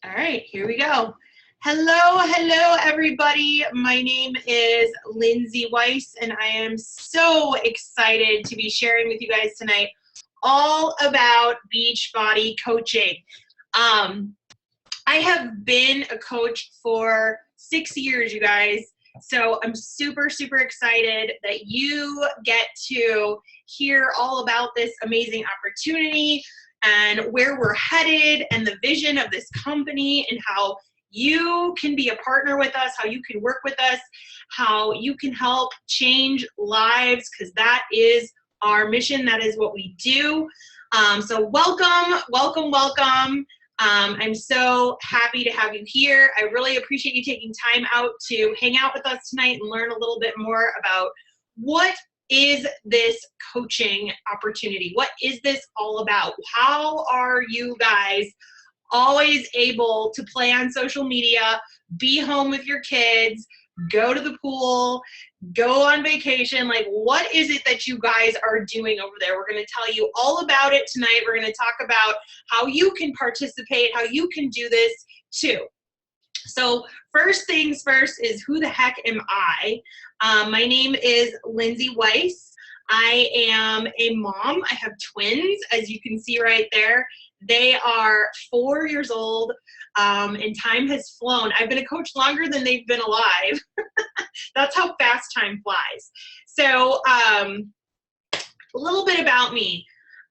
All right, here we go. Hello, everybody. My name is Lindsay Weiss, and I am so excited to be sharing with you guys tonight all about Beachbody coaching. I have been a coach for 6 years, you guys, so I'm super excited that you get to hear all about this amazing opportunity and where we're headed and the vision of this company and how you can be a partner with us, how you can work with us, how you can help change lives, because that is our mission. That is what we do. So welcome. I'm so happy to have you here. I really appreciate you taking time out to hang out with us tonight and learn a little bit more about what is this coaching opportunity? What is this all about? How are you guys always able to play on social media, be home with your kids, go to the pool, go on vacation? Like, what is it that you guys are doing over there? We're going to tell you all about it tonight. We're going to talk about how you can participate, how you can do this too. So first things first is, who the heck am I? My name is Lindsay Weiss. I am a mom. I have twins, as you can see right there. They are 4 years old, and time has flown. I've been a coach longer than they've been alive. That's how fast time flies. So a little bit about me.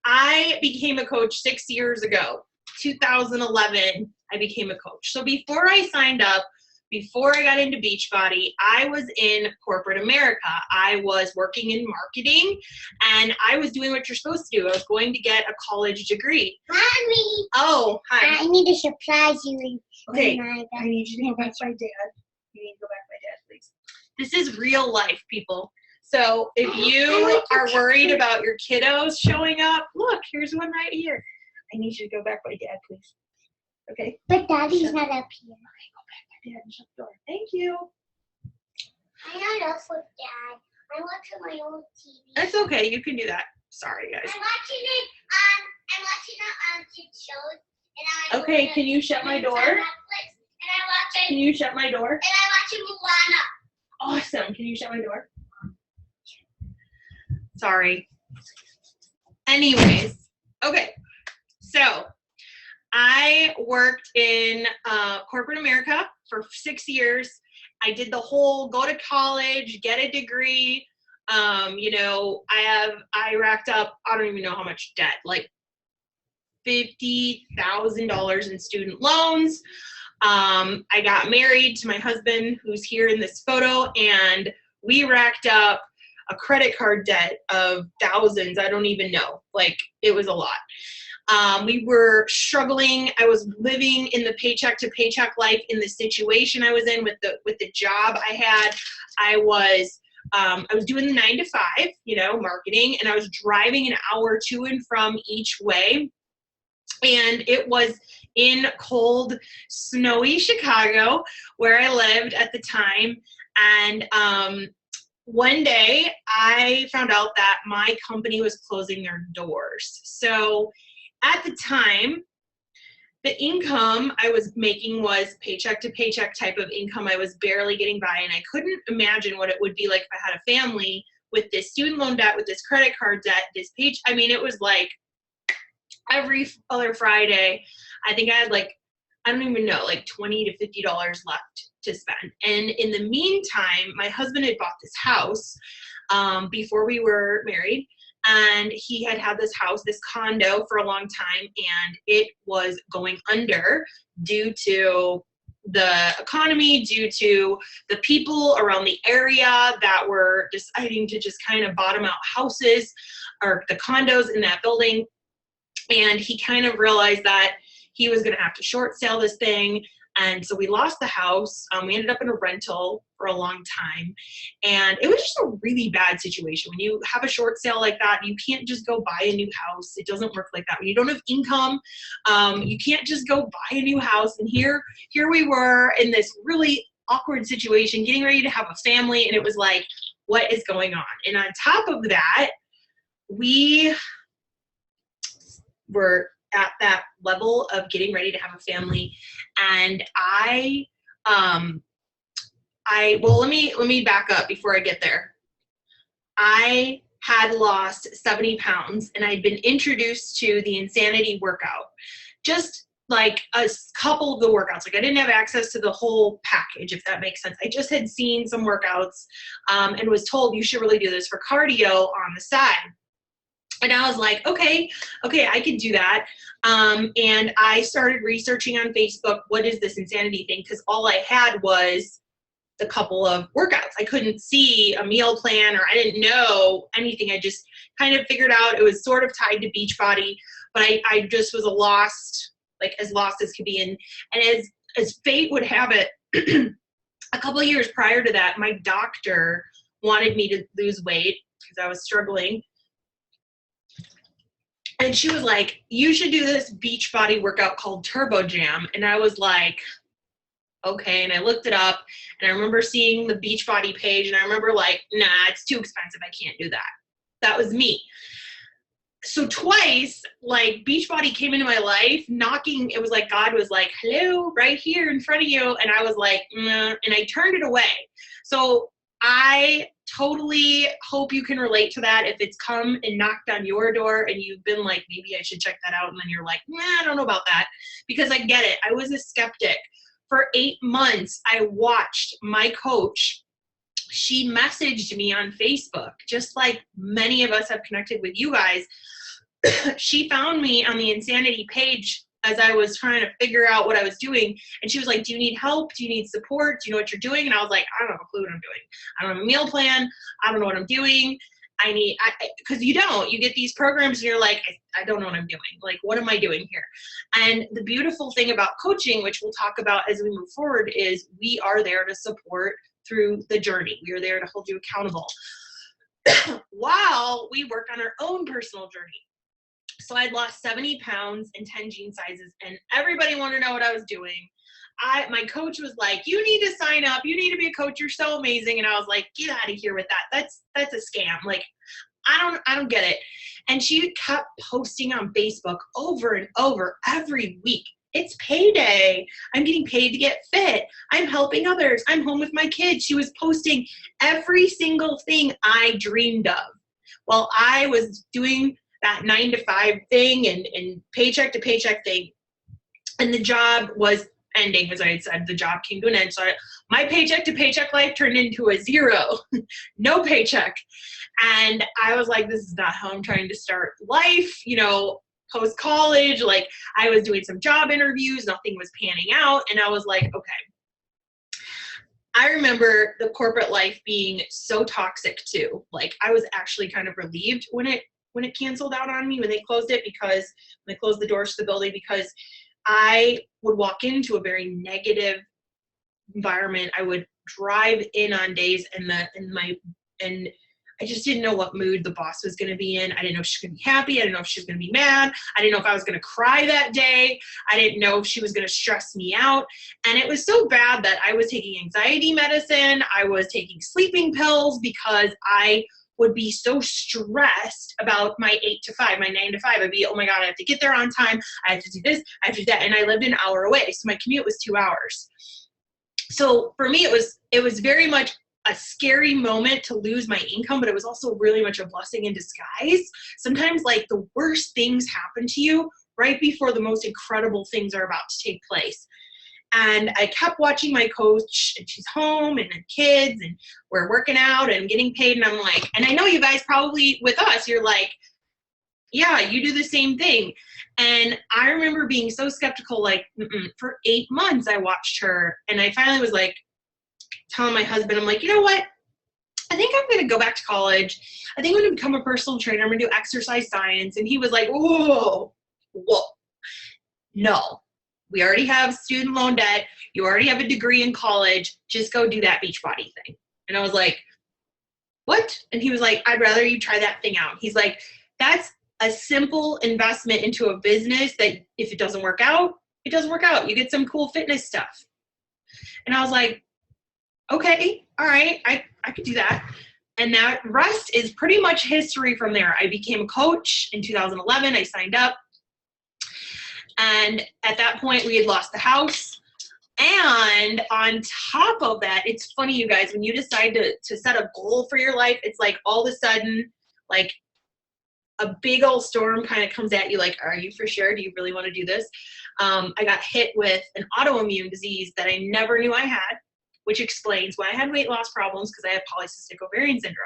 I became a coach 6 years ago. 2011, I became a coach. So before I signed up, before I got into Beachbody, I was in corporate America. I was working in marketing, and I was doing what you're supposed to do. I was going to get a college degree. Mommy! Oh, hi. I need to surprise you. Okay, I need you to go back by Dad. You need to go back by Dad, please. This is real life, people. So if you are worried about your kiddos showing up, look, here's one right here. I need you to go back by Dad, please. Okay? But Daddy's not up here. Okay, go back by Dad and shut the door. Thank you. I'm not up with Dad. I'm watching my old TV. That's okay. You can do that. Sorry, guys. I'm watching it on shows. And Okay, can you shut my door? Can you shut my door? And I'm watching Moana. Awesome. Can you shut my door? Sorry. Anyways, okay. So I worked in corporate America for 6 years. I did the whole go to college, get a degree. You know, I racked up, I don't even know how much debt, like $50,000 in student loans. I got married to my husband, who's here in this photo, and we racked up a credit card debt of thousands. I don't even know. Like, it was a lot. We were struggling. I was living in the paycheck to paycheck life in the situation I was in with the job I had. I was doing the 9 to 5, you know, marketing, and I was driving an hour to and from each way. And it was in cold, snowy Chicago, where I lived at the time. And one day I found out that my company was closing their doors. So at the time, the income I was making was paycheck to paycheck type of income. I was barely getting by, and I couldn't imagine what it would be like if I had a family with this student loan debt, with this credit card debt, this page. I mean, it was like every other Friday, I think I had like, I don't even know, like $20 to $50 left to spend. And in the meantime, my husband had bought this house before we were married. And he had this house, this condo, for a long time, and it was going under due to the economy, due to the people around the area that were deciding to just kind of bottom out houses or the condos in that building. And he kind of realized that he was going to have to short sale this thing. And so we lost the house. We ended up in a rental for a long time. And it was just a really bad situation. When you have a short sale like that, you can't just go buy a new house. It doesn't work like that. When you don't have income, you can't just go buy a new house. And here we were in this really awkward situation, getting ready to have a family. And it was like, what is going on? And on top of that, we were at that level of getting ready to have a family. And well, let me back up before I get there. I had lost 70 pounds and I'd been introduced to the Insanity workout. Just like a couple of the workouts. Like I didn't have access to the whole package, if that makes sense. I just had seen some workouts and was told you should really do this for cardio on the side. And I was like, okay, I could do that. And I started researching on Facebook, what is this Insanity thing? Because all I had was the couple of workouts. I couldn't see a meal plan, or I didn't know anything. I just kind of figured out it was sort of tied to Beachbody, but I just was as lost as could be. And as fate would have it, a couple of years prior to that, my doctor wanted me to lose weight because I was struggling. And she was like, you should do this Beachbody workout called Turbo Jam. And I was like, okay. And I looked it up and I remember seeing the Beachbody page and I remember like, nah, it's too expensive. I can't do that. That was me. So twice, like Beachbody came into my life knocking. It was like God was like, hello, right here in front of you. And I was like, and I turned it away. So I totally hope you can relate to that. If it's come and knocked on your door and you've been like, maybe I should check that out. And then you're like, I don't know about that, because I get it. I was a skeptic. For 8 months, I watched my coach. She messaged me on Facebook, just like many of us have connected with you guys. She found me on the Insanity page as I was trying to figure out what I was doing. And she was like, do you need help? Do you need support? Do you know what you're doing? And I was like, I don't have a clue what I'm doing. I don't have a meal plan. I don't know what I'm doing. Because you get these programs and you're like, I don't know what I'm doing. Like, what am I doing here? And the beautiful thing about coaching, which we'll talk about as we move forward, is we are there to support through the journey. We are there to hold you accountable while we work on our own personal journey. So I'd lost 70 pounds and 10 jean sizes, and everybody wanted to know what I was doing. My coach was like, you need to sign up. You need to be a coach. You're so amazing. And I was like, get out of here with that. That's a scam. Like, I don't get it. And she kept posting on Facebook over and over every week. It's payday. I'm getting paid to get fit. I'm helping others. I'm home with my kids. She was posting every single thing I dreamed of. While I was doing that 9 to 5 thing and paycheck to paycheck thing. And the job was ending. As I had said, the job came to an end. So my paycheck to paycheck life turned into a zero, no paycheck. And I was like, this is not how I'm trying to start life, post college. Like, I was doing some job interviews, nothing was panning out. And I was like, okay. I remember the corporate life being so toxic too. Like, I was actually kind of relieved when it canceled out on me, when they closed it, because when they closed the doors to the building, because I would walk into a very negative environment. I would drive in on days and I just didn't know what mood the boss was going to be in. I didn't know if she was going to be happy. I didn't know if she was going to be mad. I didn't know if I was going to cry that day. I didn't know if she was going to stress me out. And it was so bad that I was taking anxiety medicine. I was taking sleeping pills because I would be so stressed about my 8 to 5, my 9 to 5. I'd be, oh my God, I have to get there on time. I have to do this. I have to do that. And I lived an hour away. So my commute was 2 hours. So for me, it was very much a scary moment to lose my income, but it was also really much a blessing in disguise. Sometimes like the worst things happen to you right before the most incredible things are about to take place. And I kept watching my coach, and she's home and the kids, and we're working out and getting paid. And I'm like, and I know you guys probably with us, you're like, yeah, you do the same thing. And I remember being so skeptical, like, for 8 months I watched her. And I finally was like, telling my husband, I'm like, you know what? I think I'm going to go back to college. I think I'm going to become a personal trainer. I'm going to do exercise science. And he was like, whoa, no. We already have student loan debt. You already have a degree in college. Just go do that Beachbody thing. And I was like, what? And he was like, I'd rather you try that thing out. He's like, that's a simple investment into a business that if it doesn't work out, it doesn't work out. You get some cool fitness stuff. And I was like, okay, all right, I could do that. And that rest is pretty much history from there. I became a coach in 2011. I signed up. And at that point, we had lost the house. And on top of that, it's funny, you guys, when you decide to set a goal for your life, it's like all of a sudden, like a big old storm kind of comes at you like, are you for sure? Do you really want to do this? I got hit with an autoimmune disease that I never knew I had, which explains why I had weight loss problems, because I have polycystic ovarian syndrome.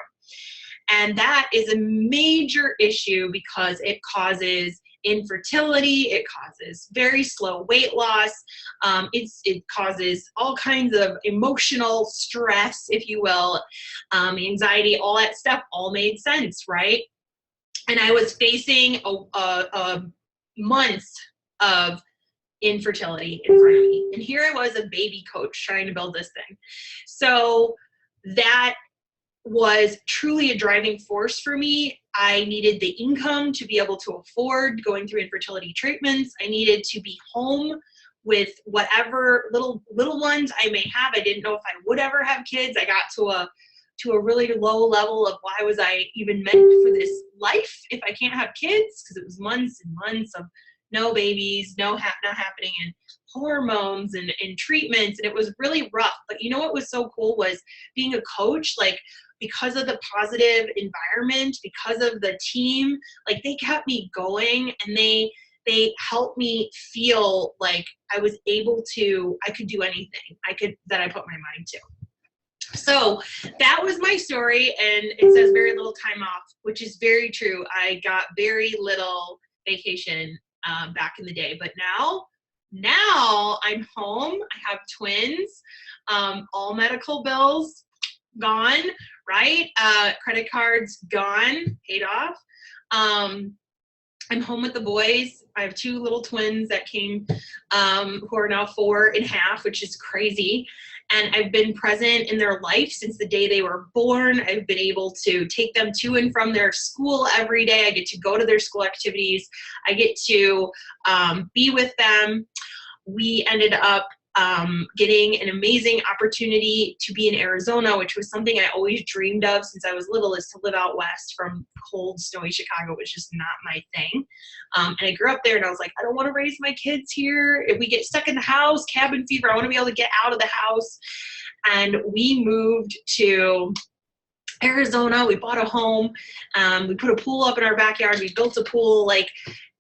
And that is a major issue because it causes infertility, it causes very slow weight loss, it causes all kinds of emotional stress, if you will, anxiety, all that stuff all made sense, right? And I was facing a months of infertility in front of me. And here I was, a baby coach trying to build this thing. So that was truly a driving force for me. I needed the income to be able to afford going through infertility treatments. I needed to be home with whatever little ones I may have. I didn't know if I would ever have kids. I got to a really low level of why was I even meant for this life if I can't have kids, because it was months and months of no babies, not happening, and hormones and treatments, and it was really rough. But you know what was so cool was being a coach, like, because of the positive environment, because of the team, like, they kept me going, and they helped me feel like I was able to, I could do anything that I put my mind to. So that was my story, and it says very little time off, which is very true. I got very little vacation back in the day, but now I'm home. I have twins, all medical bills gone, right? Credit cards gone, paid off. I'm home with the boys. I have two little twins that came, who are now 4.5, which is crazy. And I've been present in their life since the day they were born. I've been able to take them to and from their school every day. I get to go to their school activities. I get to be with them. We ended up getting an amazing opportunity to be in Arizona, which was something I always dreamed of since I was little, is to live out west from cold, snowy Chicago. It was just not my thing. And I grew up there, and I was like, I don't want to raise my kids here. If we get stuck in the house, cabin fever, I want to be able to get out of the house. And we moved to Arizona. We bought a home. We put a pool up in our backyard. We built a pool. Like,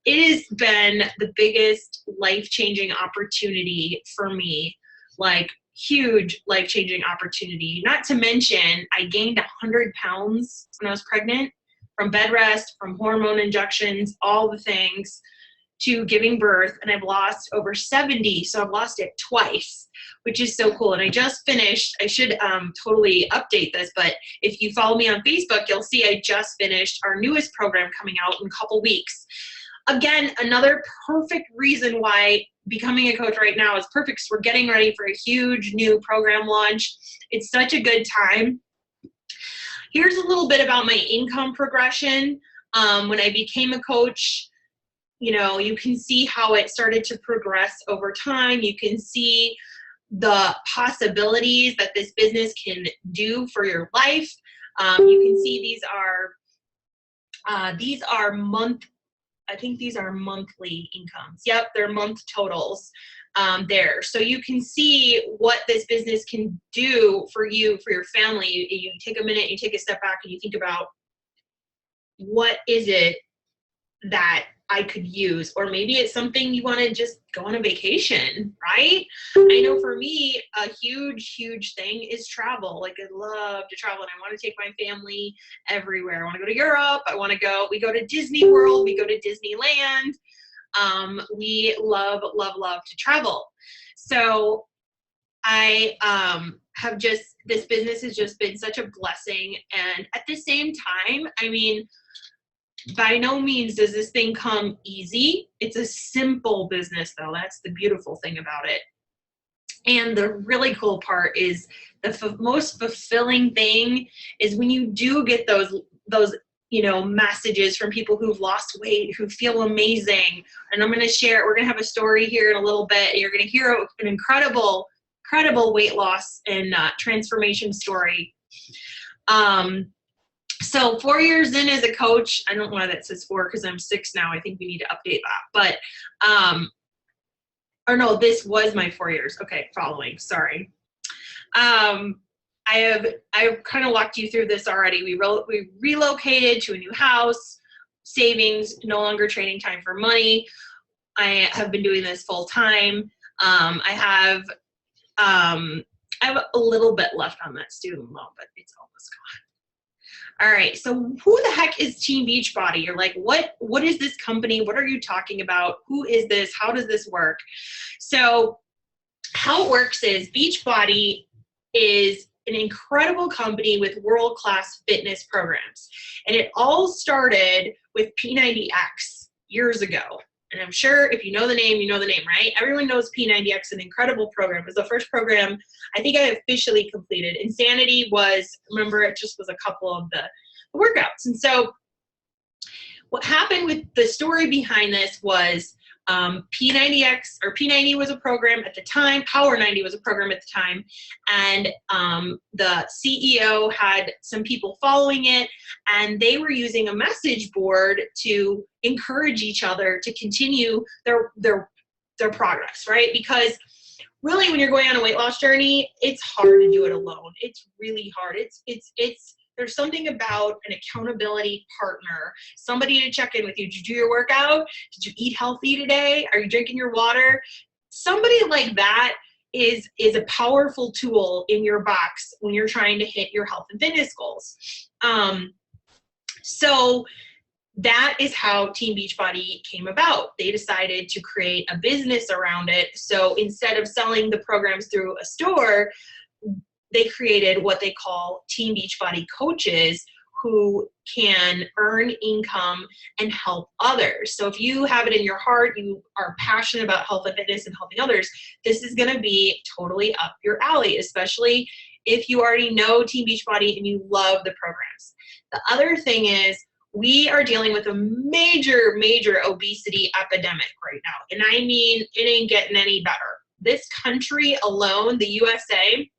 it has been the biggest life-changing opportunity for me, like, huge life-changing opportunity. Not to mention, I gained 100 pounds when I was pregnant, from bed rest, from hormone injections, all the things, to giving birth, and I've lost over 70, so I've lost it twice, which is so cool. And I just finished, I should totally update this, but if you follow me on Facebook, you'll see I just finished our newest program coming out in a couple weeks. Again, another perfect reason why becoming a coach right now is perfect, because we're getting ready for a huge new program launch. It's such a good time. Here's a little bit about my income progression. When I became a coach, you know, you can see how it started to progress over time. You can see the possibilities that this business can do for your life. You can see these are monthly incomes. Yep, they're month totals there. So you can see what this business can do for you, for your family. You take a minute, you take a step back, and you think about, what is it that I could use? Or maybe it's something you want to just go on a vacation, right? I know for me, a huge thing is travel. Like, I love to travel, and I want to take my family everywhere. I want to go to Europe. We go to Disney World. We go to Disneyland. We love to travel. So I this business has just been such a blessing. And at the same time, I mean, by no means does this thing come easy. It's a simple business, though. That's the beautiful thing about it. And the really cool part is the most fulfilling thing is when you do get those messages from people who've lost weight, who feel amazing. And I'm going to share, we're going to have a story here in a little bit. You're going to hear an incredible weight loss and transformation story. So 4 years in as a coach, I don't know why that says 4 because I'm 6 now. I think we need to update that. But or no, this was my 4 years. Okay, following, sorry. I've kind of walked you through this already. We relocated to a new house, savings, no longer trading time for money. I have been doing this full time. I have a little bit left on that student loan, but it's almost gone. All right, so who the heck is Team Beachbody? You're like, what is this company? What are you talking about? Who is this? How does this work? So how it works is Beachbody is an incredible company with world-class fitness programs. And it all started with P90X years ago. And I'm sure if you know the name, you know the name, right? Everyone knows P90X, an incredible program. It was the first program I think I officially completed. Insanity was, remember, it just was a couple of the workouts. And so what happened with the story behind this was P90X, or P90 was a program at the time, Power 90 was a program at the time, and the CEO had some people following it, and they were using a message board to encourage each other to continue their progress, right? Because really, when you're going on a weight loss journey, it's hard to do it alone. It's really hard. There's something about an accountability partner, somebody to check in with you. Did you do your workout? Did you eat healthy today? Are you drinking your water? Somebody like that is a powerful tool in your box when you're trying to hit your health and fitness goals. So that is how Team Beachbody came about. They decided to create a business around it. So instead of selling the programs through a store, they created what they call Team Beachbody coaches who can earn income and help others. So if you have it in your heart, you are passionate about health and fitness and helping others, this is going to be totally up your alley, especially if you already know Team Beachbody and you love the programs. The other thing is we are dealing with a major, major obesity epidemic right now. And I mean, it ain't getting any better. This country alone, the USA,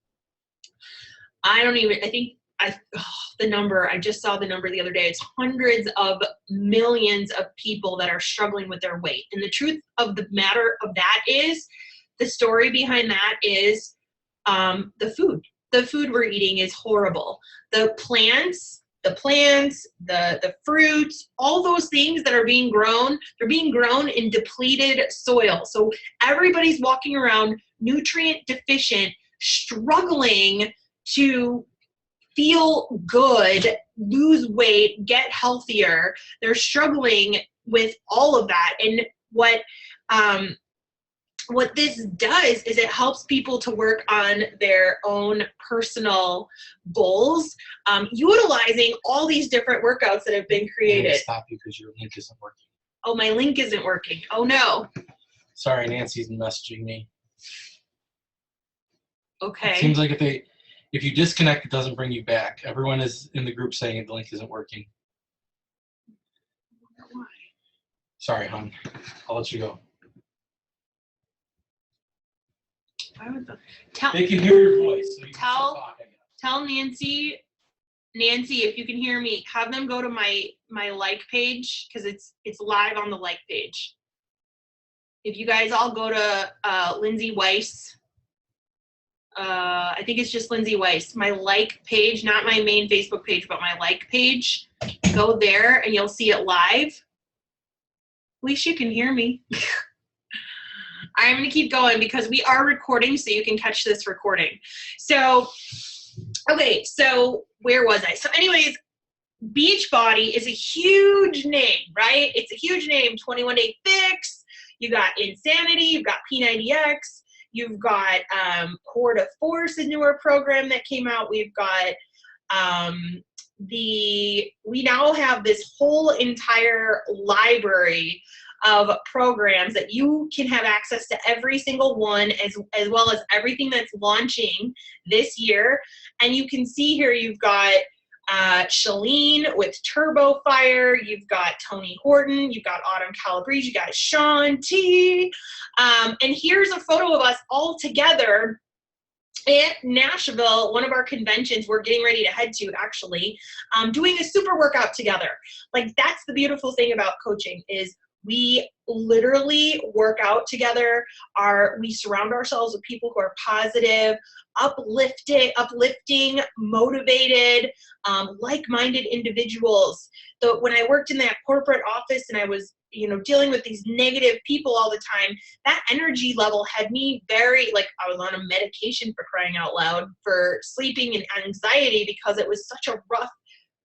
I just saw the number the other day. It's hundreds of millions of people that are struggling with their weight. And the truth of the matter of that is, the story behind that is the food. The food we're eating is horrible. The plants, the fruits, all those things that are being grown, they're being grown in depleted soil. So everybody's walking around nutrient deficient, struggling to feel good, lose weight, get healthier. They're struggling with all of that. And what this does is it helps people to work on their own personal goals, utilizing all these different workouts that have been created. I'm gonna stop you because your link isn't working. Oh, my link isn't working. Oh no. Sorry, Nancy's messaging me. Okay. It seems like if you disconnect, it doesn't bring you back. Everyone is in the group saying the link isn't working. Why? Sorry, hon. I'll let you go. Why would they can hear your voice, so you can still talk, I guess. Tell Nancy, if you can hear me, have them go to my like page, because it's live on the like page. If you guys all go to Lindsay Weiss, I think it's just Lindsay Weiss, my like page, not my main Facebook page, but my like page. Go there and you'll see it live. At least you can hear me. I'm going to keep going because we are recording, so you can catch this recording. So, okay, so where was I? So anyways, Beachbody is a huge name, right? It's a huge name. 21 Day Fix. You got Insanity. You've got P90X. You've got Core to Force, a newer program that came out. We've got we now have this whole entire library of programs that you can have access to every single one, as well as everything that's launching this year. And you can see here you've got Shalene with Turbo Fire, you've got Tony Horton, you've got Autumn Calabrese, you got Sean T. And here's a photo of us all together at Nashville, one of our conventions we're getting ready to head to, actually, doing a super workout together. Like, that's the beautiful thing about coaching, is We literally work out together. We surround ourselves with people who are positive, uplifting, motivated, like-minded individuals. When I worked in that corporate office and I was, dealing with these negative people all the time, that energy level had me very, I was on a medication, for crying out loud, for sleeping and anxiety, because it was such a rough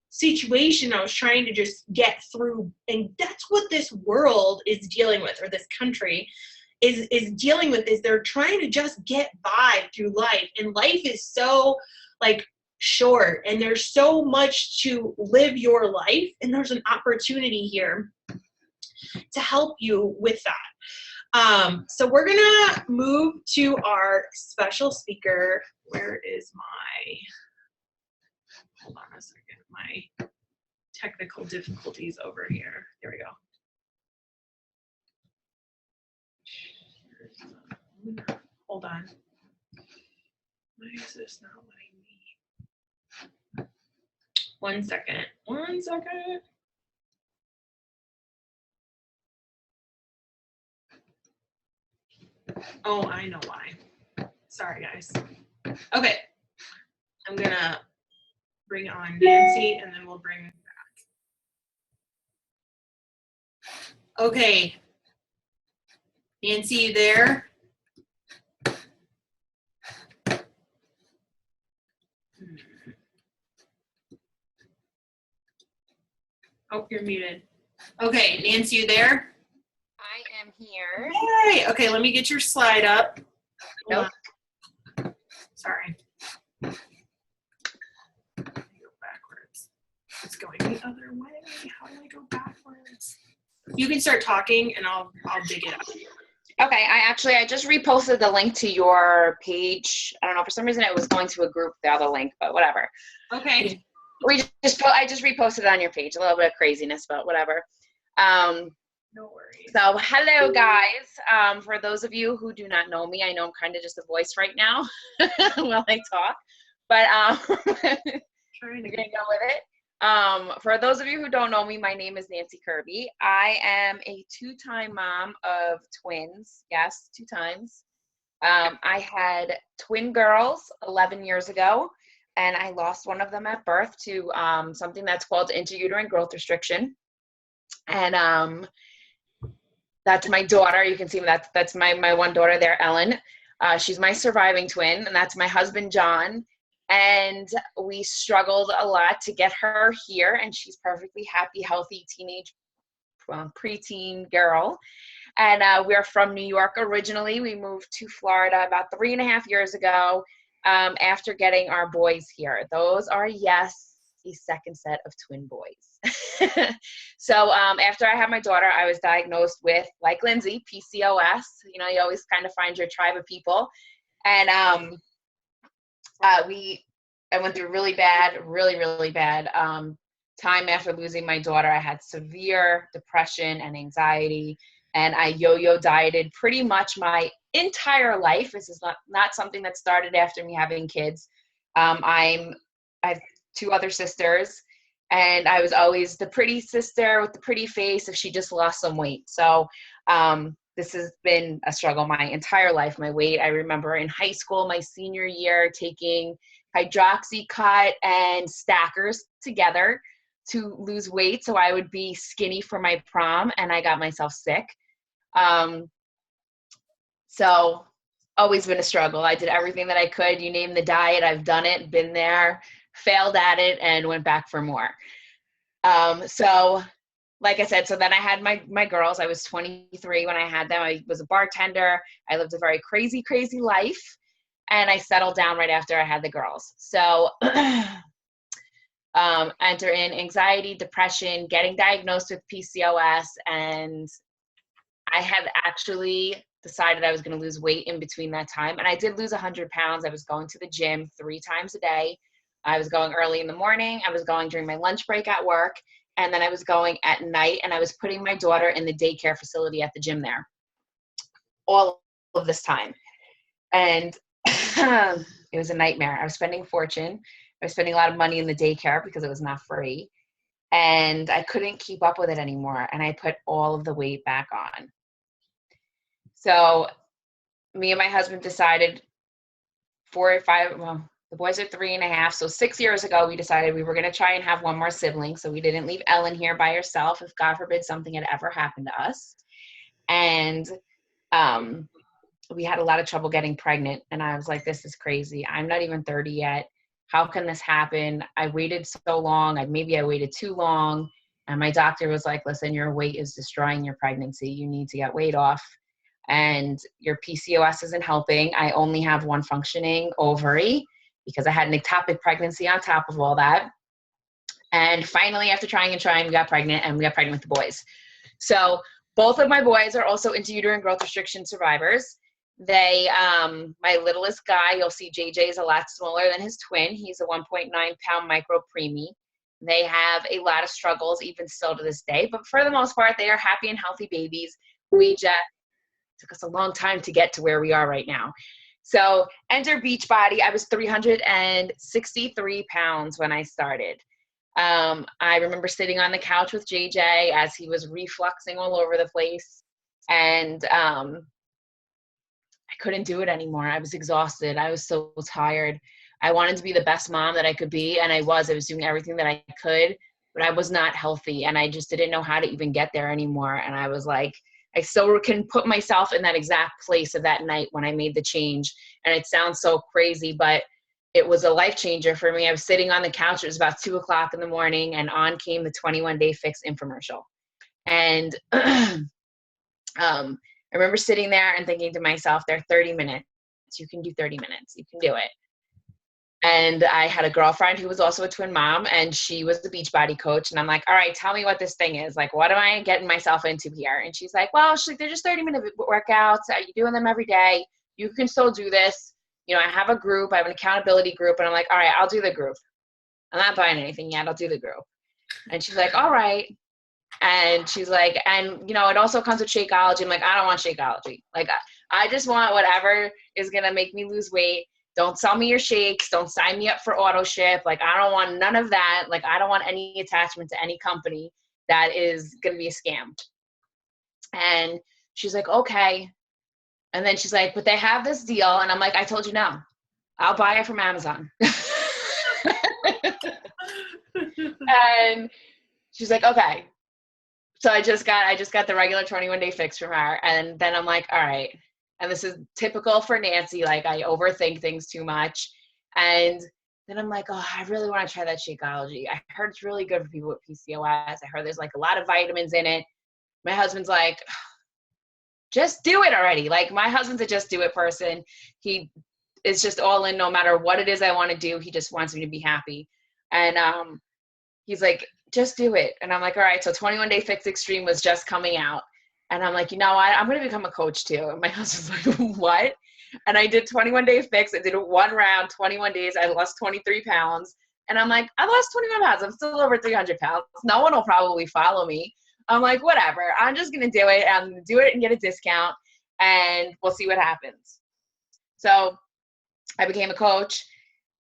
situation I was trying to just get through. And that's what this world is dealing with, or this country is dealing with, is they're trying to just get by through life. And life is so short, and there's so much to live your life, and there's an opportunity here to help you with that. So we're gonna move to our special speaker. Where is hold on a second, my technical difficulties over here. There we go. Hold on. Why is this not letting me? One second. Oh, I know why. Sorry, guys. Okay. I'm gonna bring on Nancy, and then we'll bring it back. Okay. Nancy, you there? Oh, you're muted. Okay, Nancy, you there? I am here. Yay! Okay, let me get your slide up. Nope. Sorry. Go backwards. It's going the other way. How do I go backwards? You can start talking, and I'll dig it up. Okay, I just reposted the link to your page. I don't know, for some reason it was going to a group, the other link, but whatever. Okay. I just reposted it on your page. A little bit of craziness, but whatever. No worries. So hello guys. For those of you who do not know me, I know I'm kind of just a voice right now while I talk, but we're gonna go with it. For those of you who don't know me, my name is Nancy Kirby. I am a 2-time mom of twins. Yes, 2 times. I had twin girls 11 years ago, and I lost one of them at birth to something that's called intrauterine growth restriction. And that's my daughter. You can see that's my one daughter there, Ellen. She's my surviving twin, and that's my husband, John. And we struggled a lot to get her here, and she's perfectly happy, healthy teenage, preteen girl. And we're from New York originally. We moved to Florida about 3.5 years ago after getting our boys here. Those are, yes, a second set of twin boys. So after I had my daughter, I was diagnosed with, like Lindsay, PCOS. You know, you always kind of find your tribe of people. And I went through really bad time after losing my daughter. I had severe depression and anxiety, and I yo-yo dieted pretty much my entire life. This is not something that started after me having kids. I have 2 other sisters, and I was always the pretty sister with the pretty face if she just lost some weight. So this has been a struggle my entire life, my weight. I remember in high school, my senior year, taking hydroxycut and stackers together to lose weight so I would be skinny for my prom, and I got myself sick. So always been a struggle. I did everything that I could. You name the diet, I've done it, been there, failed at it, and went back for more. So like I said, so then I had my girls. I was 23 when I had them. I was a bartender. I lived a very crazy, crazy life. And I settled down right after I had the girls. So enter in anxiety, depression, getting diagnosed with PCOS. And I had actually decided I was going to lose weight in between that time. And I did lose 100 pounds. I was going to the gym 3 times a day. I was going early in the morning. I was going during my lunch break at work. And then I was going at night, and I was putting my daughter in the daycare facility at the gym there all of this time. And it was a nightmare. I was spending a fortune. I was spending a lot of money in the daycare because it was not free. and I couldn't keep up with it anymore. And I put all of the weight back on. So me and my husband decided 4 or 5, well, the boys are 3.5. So 6 years ago, we decided we were going to try and have one more sibling. So we didn't leave Ellen here by herself if God forbid something had ever happened to us. And we had a lot of trouble getting pregnant. And I was like, this is crazy. I'm not even 30 yet. How can this happen? I waited so long. Maybe I waited too long. And my doctor was like, listen, your weight is destroying your pregnancy. You need to get weight off. And your PCOS isn't helping. I only have one functioning ovary because I had an ectopic pregnancy on top of all that. And finally, after trying, we got pregnant, and we got pregnant with the boys. So both of my boys are also intrauterine growth restriction survivors. They, my littlest guy, you'll see JJ is a lot smaller than his twin. He's a 1.9 pound micro preemie. They have a lot of struggles even still to this day, but for the most part, they are happy and healthy babies. We just took us a long time to get to where we are right now. So enter Beachbody. I was 363 pounds when I started. I remember sitting on the couch with JJ as he was refluxing all over the place, and I couldn't do it anymore. I was exhausted. I was so tired. I wanted to be the best mom that I could be, and I was doing everything that I could, but I was not healthy, and I just didn't know how to even get there anymore. And I was like, I still can put myself in that exact place of that night when I made the change. And it sounds so crazy, but it was a life changer for me. I was sitting on the couch. It was about 2:00 in the morning, and on came the 21-day fix infomercial. And I remember sitting there and thinking to myself, there are 30 minutes. You can do 30 minutes. You can do it. And I had a girlfriend who was also a twin mom, and she was the Beachbody coach. And I'm like, all right, tell me what this thing is. Like, what am I getting myself into here? And she's like, well, they're just 30-minute workouts. You're doing them every day. You can still do this. You know, I have a group. I have an accountability group. And I'm like, all right, I'll do the group. I'm not buying anything yet. I'll do the group. And she's like, all right. And she's like, and, you know, it also comes with Shakeology. I'm like, I don't want Shakeology. Like, I just want whatever is going to make me lose weight. Don't sell me your shakes. Don't sign me up for auto ship. Like, I don't want none of that. Like, I don't want any attachment to any company that is going to be a scam. And she's like, okay. And then she's like, but they have this deal. And I'm like, I told you no. I'll buy it from Amazon. And she's like, okay. So I just got the regular 21-day fix from her. And then I'm like, all right. And this is typical for Nancy. Like, I overthink things too much. And then I'm like, oh, I really want to try that Shakeology. I heard it's really good for people with PCOS. I heard there's like a lot of vitamins in it. My husband's like, just do it already. Like, my husband's a just do it person. He is just all in no matter what it is I want to do. He just wants me to be happy. And he's like, just do it. And I'm like, all right. So 21-day fix extreme was just coming out. And I'm like, you know what? I'm going to become a coach too. And my husband's like, what? And I did 21-day fix. I did it 1 round, 21 days. I lost 23 pounds. And I'm like, I lost 21 pounds. I'm still over 300 pounds. No one will probably follow me. I'm like, whatever. I'm just going to do it. I'm going to do it and get a discount, and we'll see what happens. So I became a coach,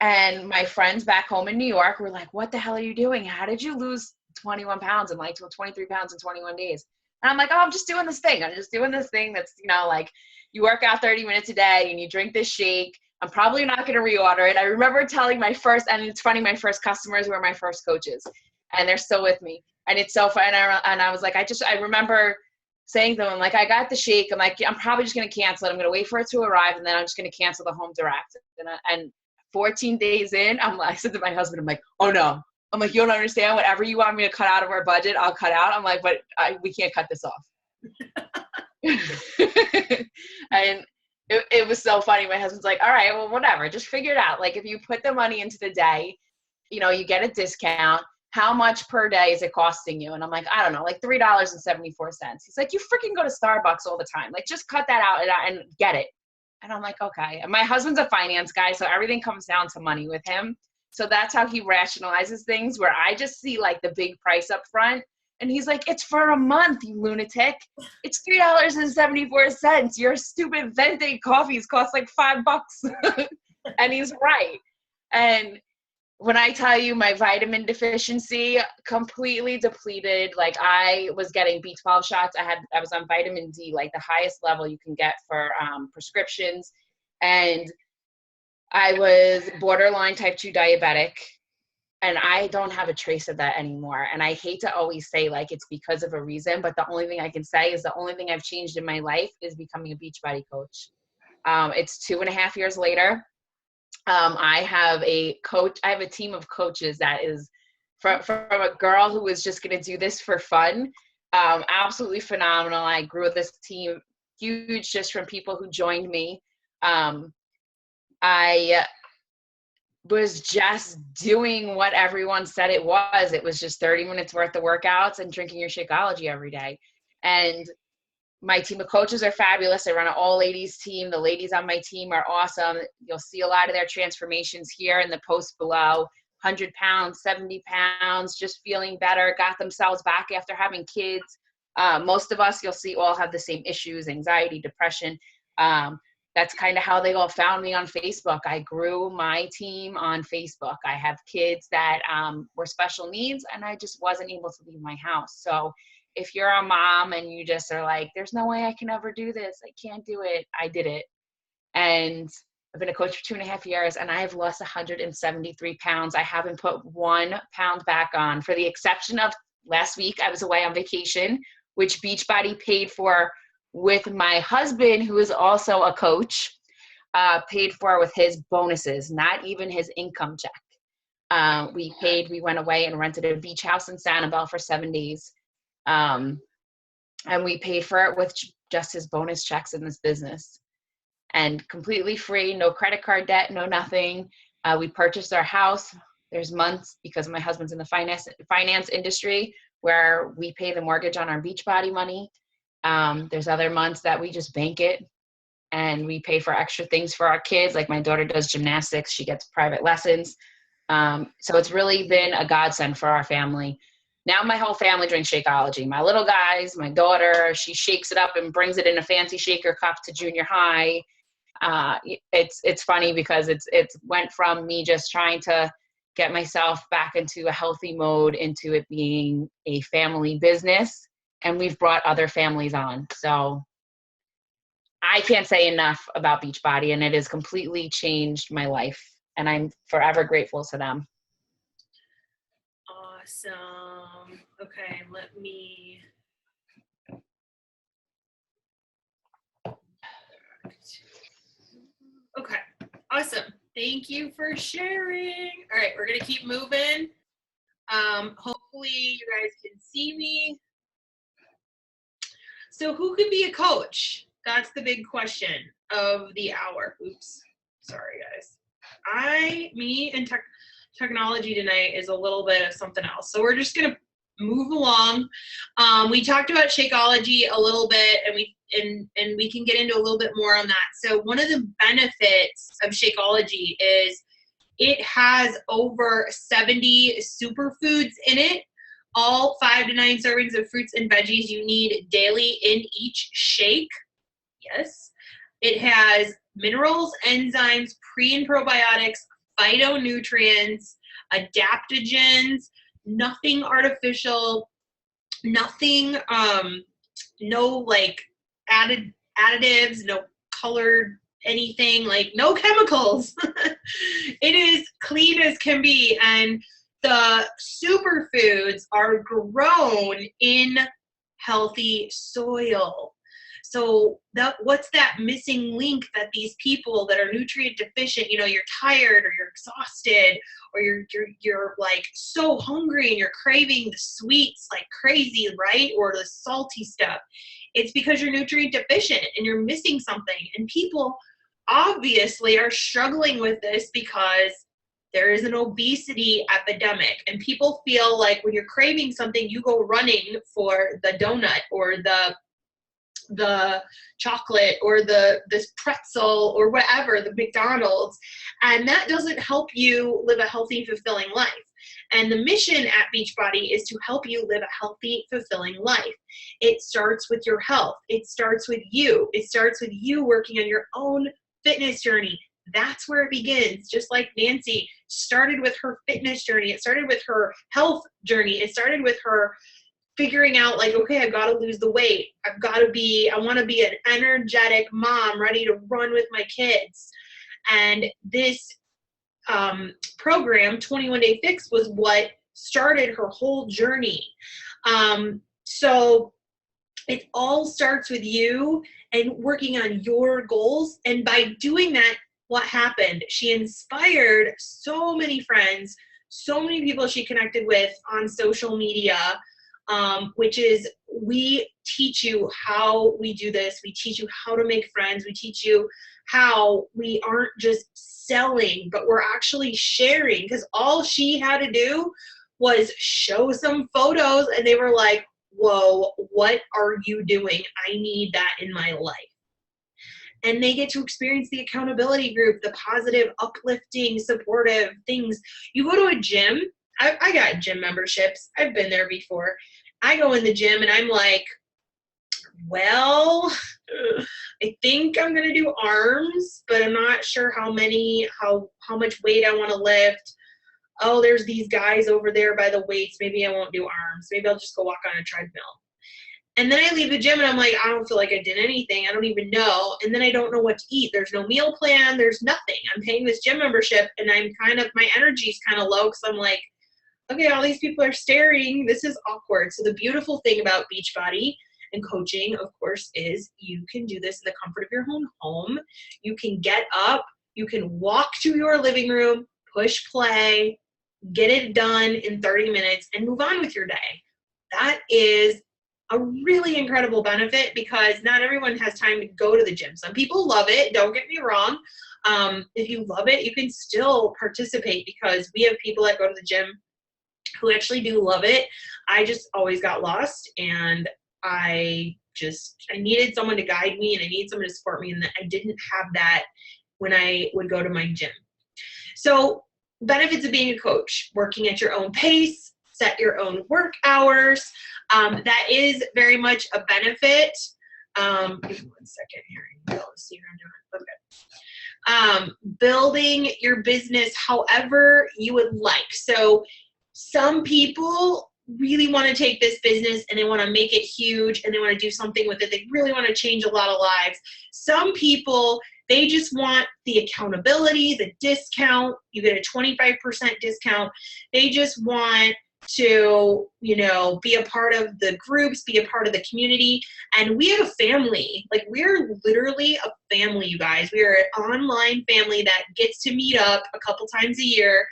and my friends back home in New York were like, what the hell are you doing? How did you lose 21 pounds and like 23 pounds in 21 days? And I'm like, oh, I'm just doing this thing. I'm just doing this thing that's, you know, like, you work out 30 minutes a day and you drink this shake. I'm probably not going to reorder it. I remember telling my first, and it's funny, my first customers were my first coaches, and they're still with me. And it's so fun. And I was like, I remember saying to them, like, I got the shake. I'm like, I'm probably just going to cancel it. I'm going to wait for it to arrive, and then I'm just going to cancel the home direct. And 14 days in, I said to my husband, I'm like, oh no. I'm like, you don't understand. Whatever you want me to cut out of our budget, I'll cut out. I'm like, but we can't cut this off. And it was so funny. My husband's like, all right, well, whatever. Just figure it out. Like, if you put the money into the day, you know, you get a discount. How much per day is it costing you? And I'm like, I don't know, like $3.74. He's like, you freaking go to Starbucks all the time. Like, just cut that out and get it. And I'm like, okay. And my husband's a finance guy, so everything comes down to money with him. So that's how he rationalizes things, where I just see like the big price up front. And he's like, it's for a month, you lunatic. It's $3.74. Your stupid Venti coffees cost like $5. And he's right. And when I tell you my vitamin deficiency completely depleted, like I was getting B12 shots. I was on vitamin D, like the highest level you can get for prescriptions. And I was borderline type 2 diabetic, and I don't have a trace of that anymore. And I hate to always say like it's because of a reason, but the only thing I can say is the only thing I've changed in my life is becoming a Beachbody coach. It's 2.5 years later. I have a team of coaches that is from a girl who was just going to do this for fun. Absolutely phenomenal. I grew this team huge just from people who joined me. I was just doing what everyone said it was. It was just 30 minutes worth of workouts and drinking your Shakeology every day. And my team of coaches are fabulous. I run an all ladies team. The ladies on my team are awesome. You'll see a lot of their transformations here in the post below. 100 pounds, 70 pounds, just feeling better, got themselves back after having kids. Most of us, you'll see, all have the same issues, anxiety, depression. That's kind of how they all found me on Facebook. I grew my team on Facebook. I have kids that were special needs, and I just wasn't able to leave my house. So if you're a mom and you just are like, there's no way I can ever do this, I can't do it, I did it. And I've been a coach for 2.5 years, and I have lost 173 pounds. I haven't put 1 pound back on, for the exception of last week. I was away on vacation, which Beachbody paid for with my husband, who is also a coach, paid for with his bonuses, not even his income check. We went away and rented a beach house in Sanibel for 7 days. And we paid for it with just his bonus checks in this business, and completely free, no credit card debt, no nothing. We purchased our house. There's months, because my husband's in the finance industry, where we pay the mortgage on our Beachbody money. There's other months that we just bank it, and we pay for extra things for our kids. Like my daughter does gymnastics. She gets private lessons. So it's really been a godsend for our family. Now my whole family drinks Shakeology. My little guys, my daughter, she shakes it up and brings it in a fancy shaker cup to junior high. It's funny because it's went from me just trying to get myself back into a healthy mode into it being a family business, and we've brought other families on. So I can't say enough about Beachbody, and it has completely changed my life, and I'm forever grateful to them. Awesome. Okay, let me. Okay, awesome. Thank you for sharing. All right, we're gonna keep moving. Hopefully you guys can see me. So who can be a coach? That's the big question of the hour. Oops, sorry guys. Me and technology tonight is a little bit of something else. So we're just gonna move along. We talked about Shakeology a little bit, and we can get into a little bit more on that. So one of the benefits of Shakeology is it has over 70 superfoods in it, all 5 to 9 servings of fruits and veggies you need daily in each shake. Yes. It has minerals, enzymes, pre and probiotics, phytonutrients, adaptogens, nothing artificial, nothing, no like additives, no colored anything, like no chemicals. It is clean as can be, and the superfoods are grown in healthy soil. So what's that missing link that these people that are nutrient deficient, you know, you're tired or you're exhausted or you're like so hungry and you're craving the sweets like crazy, right? Or the salty stuff. It's because you're nutrient deficient and you're missing something. And people obviously are struggling with this because there is an obesity epidemic, and people feel like when you're craving something, you go running for the donut or the chocolate or this pretzel or whatever, the McDonald's, and that doesn't help you live a healthy, fulfilling life. And the mission at Beachbody is to help you live a healthy, fulfilling life. It starts with your health. It starts with you. It starts with you working on your own fitness journey. That's where it begins. Just like Nancy started with her fitness journey. It started with her health journey. It started with her figuring out like, okay, I've got to lose the weight. I want to be an energetic mom ready to run with my kids. And this program, 21 Day Fix, was what started her whole journey. So it all starts with you and working on your goals. And by doing that, what happened? She inspired so many friends, so many people she connected with on social media, which is, we teach you how we do this. We teach you how to make friends. We teach you how we aren't just selling, but we're actually sharing, because all she had to do was show some photos and they were like, whoa, what are you doing? I need that in my life. And they get to experience the accountability group, the positive, uplifting, supportive things. You go to a gym. I got gym memberships. I've been there before. I go in the gym and I'm like, well, I think I'm going to do arms, but I'm not sure how much weight I want to lift. Oh, there's these guys over there by the weights. Maybe I won't do arms. Maybe I'll just go walk on a treadmill. And then I leave the gym and I'm like, I don't feel like I did anything. I don't even know. And then I don't know what to eat. There's no meal plan. There's nothing. I'm paying this gym membership and my energy's kind of low because I'm like, okay, all these people are staring. This is awkward. So the beautiful thing about Beachbody and coaching, of course, is you can do this in the comfort of your own home. You can get up. You can walk to your living room, push play, get it done in 30 minutes and move on with your day. That is a really incredible benefit because not everyone has time to go to the gym. Some people love it. Don't get me wrong. If you love it, you can still participate because we have people that go to the gym who actually do love it. I just always got lost and I needed someone to guide me and I needed someone to support me, and I didn't have that when I would go to my gym. So benefits of being a coach: working at your own pace, set your own work hours. That is very much a benefit. Give me 1 second here. Let's see what I'm doing. Okay. Building your business however you would like. So some people really want to take this business and they want to make it huge and they want to do something with it. They really want to change a lot of lives. Some people, they just want the accountability, the discount. You get a 25% discount. They just want to, be a part of the groups, be a part of the community. And we have a family. Like, we're literally a family, you guys. We are an online family that gets to meet up a couple times a year,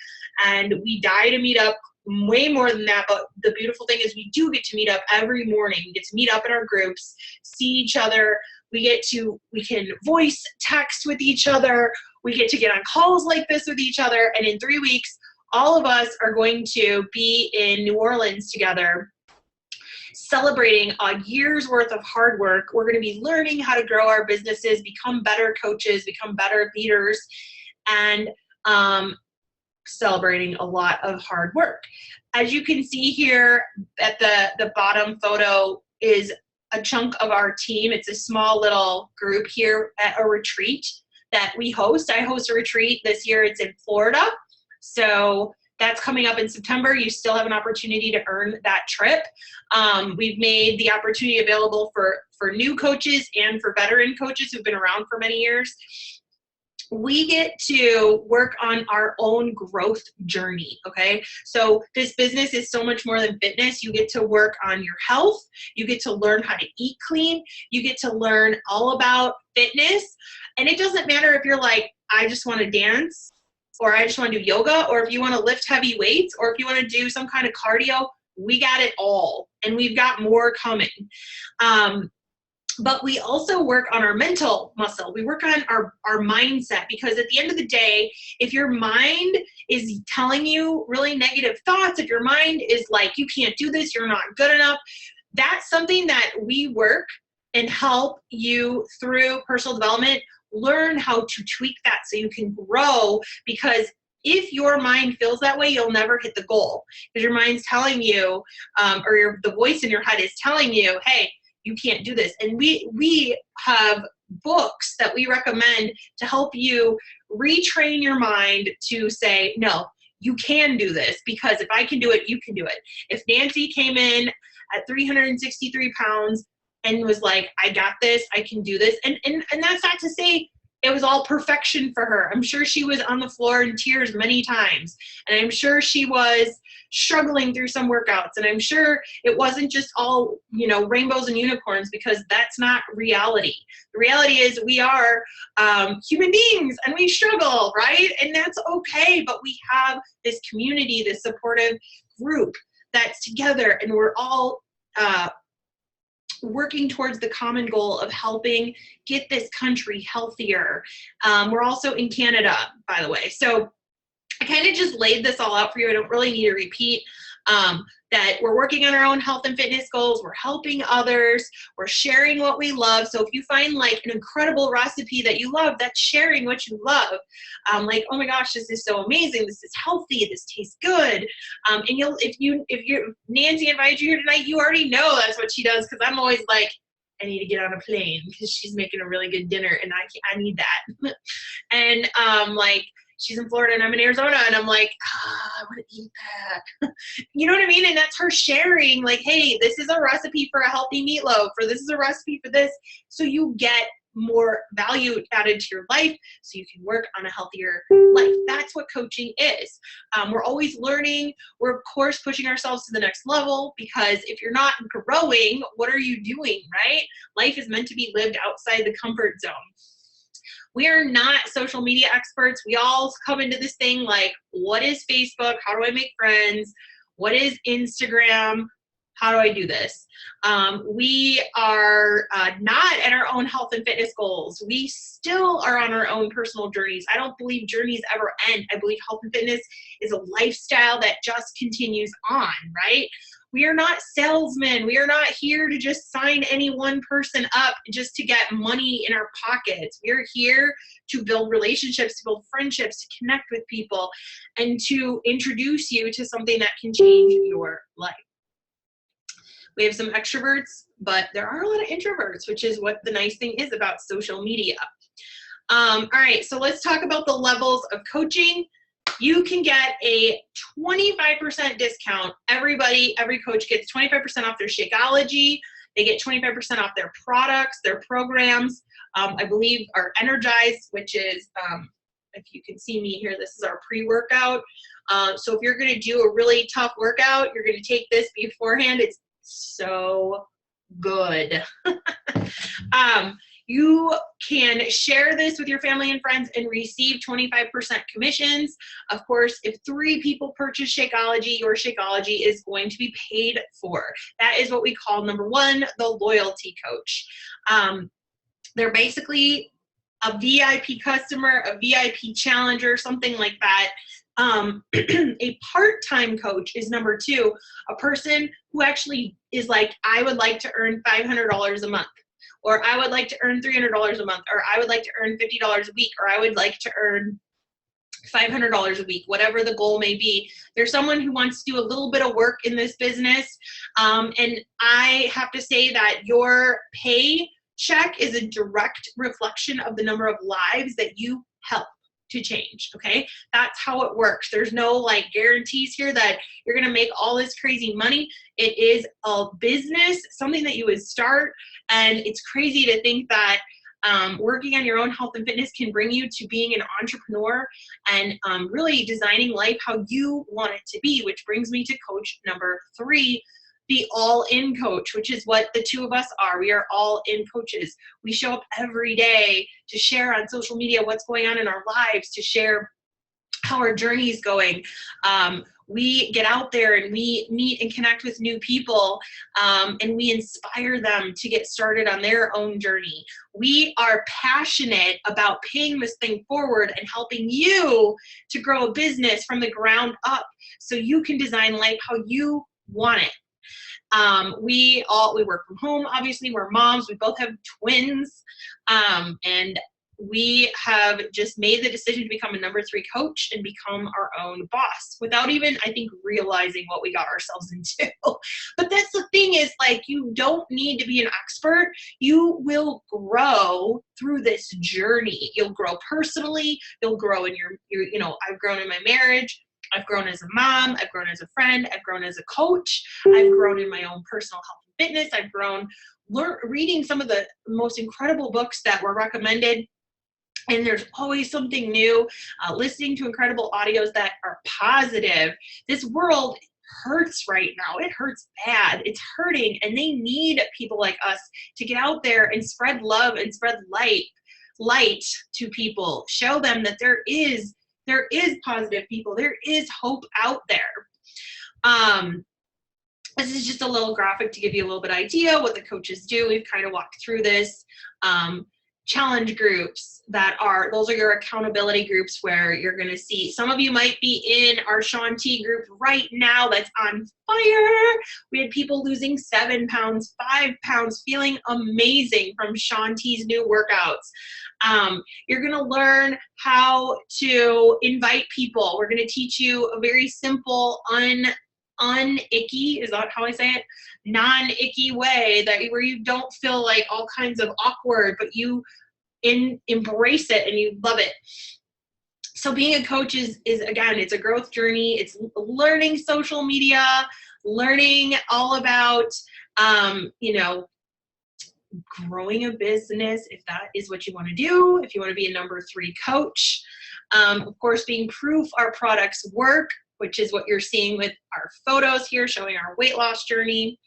and we die to meet up way more than that. But the beautiful thing is we do get to meet up every morning. We get to meet up in our groups, see each other. We can voice text with each other. We get to get on calls like this with each other. And in 3 weeks, all of us are going to be in New Orleans together, celebrating a year's worth of hard work. We're going to be learning how to grow our businesses, become better coaches, become better leaders, and celebrating a lot of hard work. As you can see here at the bottom photo is a chunk of our team. It's a small little group here at a retreat that we host. I host a retreat this year. It's in Florida. So that's coming up in September. You still have an opportunity to earn that trip. We've made the opportunity available for new coaches and for veteran coaches who've been around for many years. We get to work on our own growth journey, okay? So this business is so much more than fitness. You get to work on your health. You get to learn how to eat clean. You get to learn all about fitness. And it doesn't matter if you're like, I just want to dance, or I just want to do yoga, or if you want to lift heavy weights, or if you want to do some kind of cardio. We got it all, and we've got more coming. But we also work on our mental muscle. We work on our mindset, because at the end of the day, if your mind is telling you really negative thoughts, if your mind is like, you can't do this, you're not good enough, that's something that we work and help you through personal development. Learn how to tweak that so you can grow, because if your mind feels that way, you'll never hit the goal, because your mind's telling you, the voice in your head is telling you, hey, you can't do this. And we have books that we recommend to help you retrain your mind to say, no, you can do this, because if I can do it, you can do it. If Nancy came in at 363 pounds and was like, I got this, I can do this. And that's not to say it was all perfection for her. I'm sure she was on the floor in tears many times. And I'm sure she was struggling through some workouts. And I'm sure it wasn't just all, rainbows and unicorns, because that's not reality. The reality is we are human beings and we struggle, right? And that's okay. But we have this community, this supportive group that's together, and we're all working towards the common goal of helping get this country healthier. We're also in Canada, by the way. So I kind of just laid this all out for you. I don't really need to repeat that we're working on our own health and fitness goals. We're helping others. We're sharing what we love. So if you find like an incredible recipe that you love, that's sharing what you love. Like, oh my gosh, this is so amazing. This is healthy. This tastes good. And if Nancy invited you here tonight, you already know that's what she does. Cause I'm always like, I need to get on a plane because she's making a really good dinner and I need that. And like, she's in Florida and I'm in Arizona, and I'm like, I want to eat that. You know what I mean? And that's her sharing, like, hey, this is a recipe for a healthy meatloaf, or this is a recipe for this. So you get more value added to your life so you can work on a healthier life. That's what coaching is. We're always learning. We're, of course, pushing ourselves to the next level, because if you're not growing, what are you doing, right? Life is meant to be lived outside the comfort zone. We are not social media experts. We all come into this thing like, what is Facebook? How do I make friends? What is Instagram? How do I do this? We are not at our own health and fitness goals. We still are on our own personal journeys. I don't believe journeys ever end. I believe health and fitness is a lifestyle that just continues on, right? We are not salesmen. We are not here to just sign any one person up just to get money in our pockets. We are here to build relationships, to build friendships, to connect with people, and to introduce you to something that can change your life. We have some extroverts, but there are a lot of introverts, which is what the nice thing is about social media. All right, so let's talk about the levels of coaching. You can get a 25% discount. Every coach gets 25% off their Shakeology. They get 25% off their products, their programs. I believe our Energize, which is, if you can see me here, this is our pre-workout. So if you're going to do a really tough workout, you're going to take this beforehand. It's so good. You can share this with your family and friends and receive 25% commissions. Of course, if 3 people purchase Shakeology, your Shakeology is going to be paid for. That is what we call, number 1, the loyalty coach. They're basically a VIP customer, a VIP challenger, something like that. A part-time coach is number 2, a person who actually is like, I would like to earn $500 a month, or I would like to earn $300 a month, or I would like to earn $50 a week, or I would like to earn $500 a week, whatever the goal may be. There's someone who wants to do a little bit of work in this business. And I have to say that your pay check is a direct reflection of the number of lives that you help to change. Okay. That's how it works. There's no like guarantees here that you're going to make all this crazy money. It is a business, something that you would start. And it's crazy to think that working on your own health and fitness can bring you to being an entrepreneur and really designing life how you want it to be, which brings me to coach number 3, the all-in coach, which is what the 2 of us are. We are all-in coaches. We show up every day to share on social media what's going on in our lives, to share how our journey is going. We get out there and we meet and connect with new people, and we inspire them to get started on their own journey. We are passionate about paying this thing forward and helping you to grow a business from the ground up so you can design life how you want it. We work from home, obviously. We're moms. We both have twins. And we have just made the decision to become a number 3 coach and become our own boss without even, I think, realizing what we got ourselves into. But that's the thing is, like, you don't need to be an expert. You will grow through this journey. You'll grow personally. You'll grow in your you know, I've grown in my marriage. I've grown as a mom. I've grown as a friend. I've grown as a coach. I've grown in my own personal health and fitness. I've grown reading some of the most incredible books that were recommended. And there's always something new, listening to incredible audios that are positive. This world hurts right now. It hurts bad. It's hurting, and they need people like us to get out there and spread love and spread light to people. Show them that there is positive people. There is hope out there. This is just a little graphic to give you a little bit idea what the coaches do. We've kind of walked through this. Challenge groups those are your accountability groups where you're going to see, some of you might be in our Shaun T group right now that's on fire. We had people losing 7 pounds, 5 pounds, feeling amazing from Shaun T's new workouts. You're going to learn how to invite people. We're going to teach you a very simple, un-icky, is that how I say it? Non-icky way where you don't feel like all kinds of awkward, but you embrace it and you love it. So being a coach is again, it's a growth journey. It's learning social media, learning all about, you know, growing a business, if that is what you want to do, if you want to be a number 3 coach. Of course, being proof our products work, which is what you're seeing with our photos here showing our weight loss journey.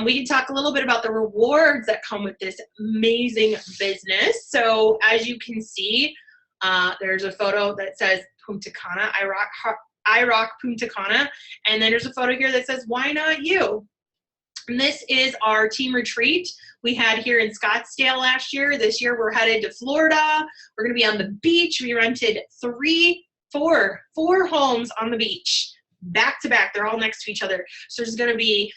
We can talk a little bit about the rewards that come with this amazing business. So as you can see, there's a photo that says Punta Cana, I rock Punta Cana. And then there's a photo here that says, why not you? And this is our team retreat we had here in Scottsdale last year. This year we're headed to Florida. We're going to be on the beach. We rented 4 homes on the beach, back to back. They're all next to each other. So there's going to be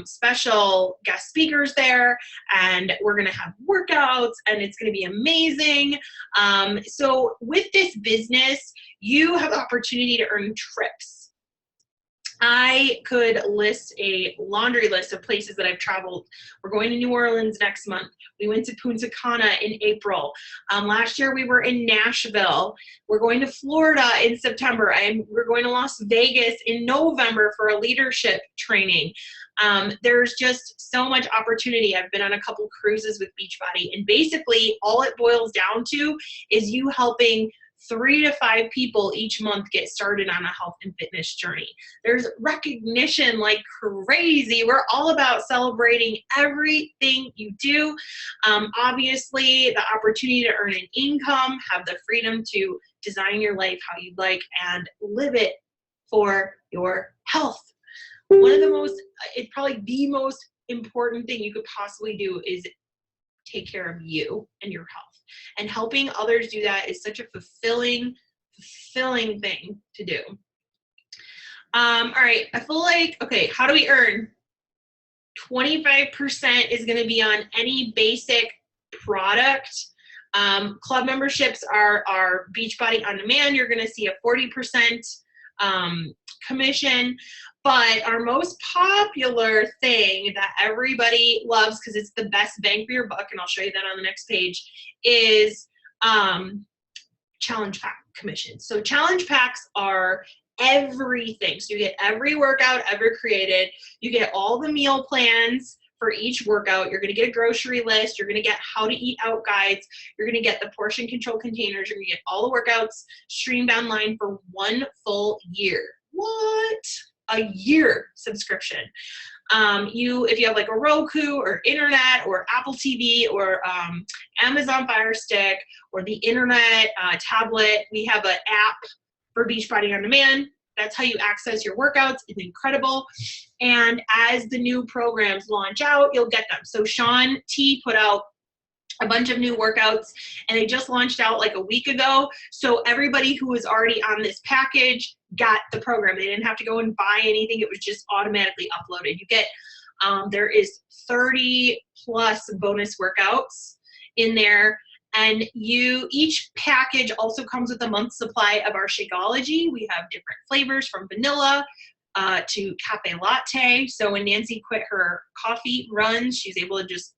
special guest speakers there, and we're going to have workouts, and it's going to be amazing. So with this business, you have the opportunity to earn trips. I could list a laundry list of places that I've traveled. We're going to New Orleans next month. We went to Punta Cana in April. Last year we were in Nashville. We're going to Florida in September. We're going to Las Vegas in November for a leadership training. There's just so much opportunity. I've been on a couple cruises with Beachbody, and basically all it boils down to is you helping 3 to 5 people each month get started on a health and fitness journey. There's recognition like crazy. We're all about celebrating everything you do. Obviously, the opportunity to earn an income, have the freedom to design your life how you'd like, and live it for your health. It's probably the most important thing you could possibly do is take care of you and your health. And helping others do that is such a fulfilling thing to do. All right, I feel like, okay, how do we earn? 25% is going to be on any basic product. Club memberships are Beachbody On Demand. You're going to see a 40% commission. But our most popular thing that everybody loves, because it's the best bang for your buck, and I'll show you that on the next page, is challenge pack commissions. So challenge packs are everything. So you get every workout ever created. You get all the meal plans for each workout. You're going to get a grocery list. You're going to get how to eat out guides. You're going to get the portion control containers. You're going to get all the workouts streamed online for 1 full year. What? A year subscription. If you have like a Roku or internet or Apple TV or Amazon Fire Stick or the internet tablet, we have an app for Beachbody On Demand. That's how you access your workouts. It's incredible. And as the new programs launch out, you'll get them. So Shaun T put out a bunch of new workouts, and they just launched out like a week ago. So everybody who was already on this package got the program. They didn't have to go and buy anything. It was just automatically uploaded. You get, there is 30 plus bonus workouts in there. And each package also comes with a month's supply of our Shakeology. We have different flavors from vanilla to cafe latte. So when Nancy quit her coffee runs, she's able to just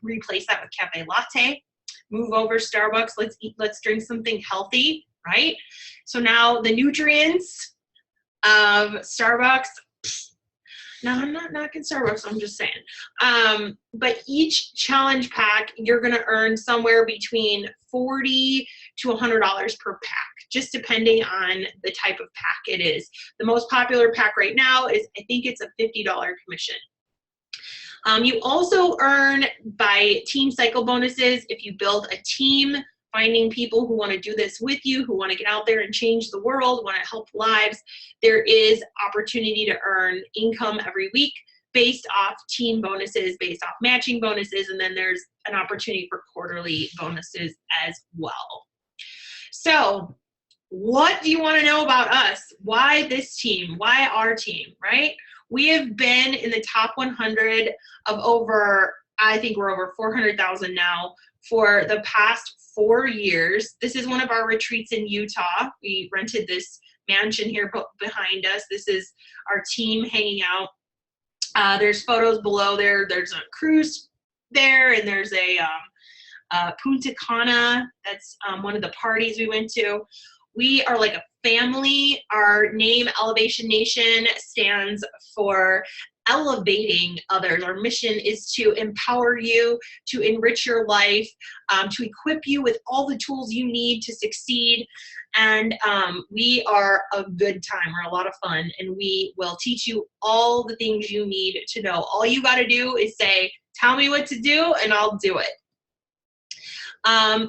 replace that with cafe latte. Move over Starbucks, let's drink something healthy, right? So now the nutrients of Starbucks, now I'm not knocking Starbucks, I'm just saying. But each challenge pack, you're gonna earn somewhere between $40 to $100 per pack, just depending on the type of pack it is. The most popular pack right now is, I think it's a $50 commission. You also earn by team cycle bonuses if you build a team, finding people who want to do this with you, who want to get out there and change the world, want to help lives. There is opportunity to earn income every week based off team bonuses, based off matching bonuses, and then there's an opportunity for quarterly bonuses as well. So what do you want to know about us? Why this team? Why our team, right? We have been in the top 100 of over, I think we're over 400,000 now for the past 4 years. This is one of our retreats in Utah. We rented this mansion here behind us. This is our team hanging out. There's photos below there. There's a cruise there, and there's a Punta Cana. That's one of the parties we went to. We are like a family. Our name, Elevation Nation, stands for elevating others. Our mission is to empower you, to enrich your life, to equip you with all the tools you need to succeed. And we are a good time. We're a lot of fun, and we will teach you all the things you need to know. All you got to do is say, tell me what to do, and I'll do it.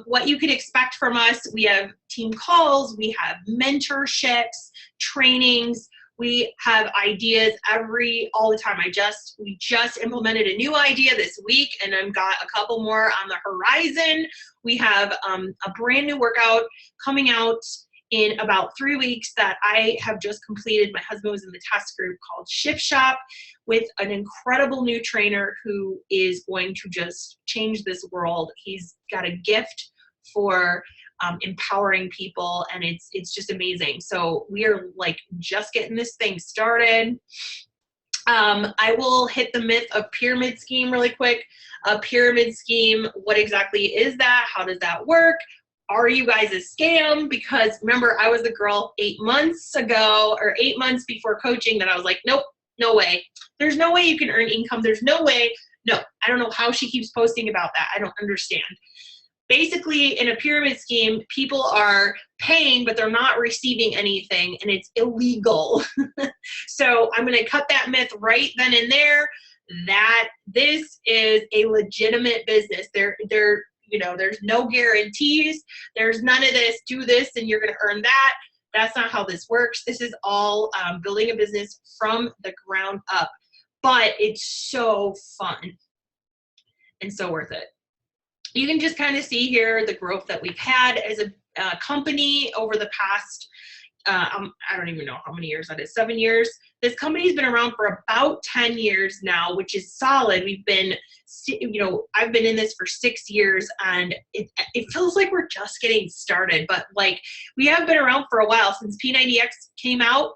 What you can expect from us, we have team calls, we have mentorships, trainings, we have ideas all the time. We just implemented a new idea this week, and I've got a couple more on the horizon. We have a brand new workout coming out in about 3 weeks that I have just completed. My husband was in the test group called Shift Shop with an incredible new trainer who is going to just change this world. He's got a gift for empowering people, and it's just amazing. So we are like just getting this thing started. I will hit the myth of pyramid scheme really quick. A pyramid scheme, what exactly is that? How does that work? Are you guys a scam? Because remember, I was the girl 8 months ago, or 8 months before coaching, that I was like, nope, no way. There's no way you can earn income. There's no way. No, I don't know how she keeps posting about that. I don't understand. Basically, in a pyramid scheme, people are paying, but they're not receiving anything, and it's illegal. So I'm going to cut that myth right then and there, that this is a legitimate business. There's no guarantees. There's none of this, do this and you're going to earn that. That's not how this works. This is all building a business from the ground up. But it's so fun and so worth it. You can just kind of see here the growth that we've had as a company over the past, I don't even know how many years that is, 7 years. This company's been around for about 10 years now, which is solid. I've been in this for 6 years, and it feels like we're just getting started, but like we have been around for a while, since P90X came out.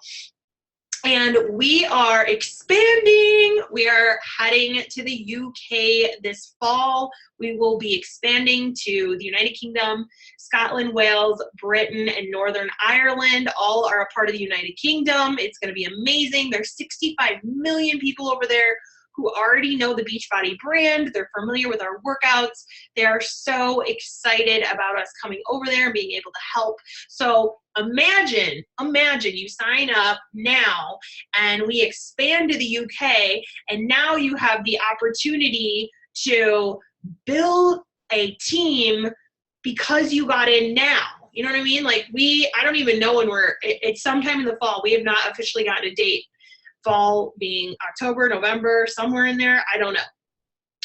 And we are expanding. We are heading to the UK this fall. We will be expanding to the United Kingdom, Scotland, Wales, Britain, and Northern Ireland. All are a part of the United Kingdom. It's going to be amazing. There's 65 million people over there who already know the Beachbody brand. They're familiar with our workouts. They are so excited about us coming over there and being able to help. So imagine you sign up now and we expand to the UK, and now you have the opportunity to build a team because you got in now. You know what I mean? Like I don't even know when it's sometime in the fall. We have not officially gotten a date. Fall being October, November, somewhere in there, I don't know.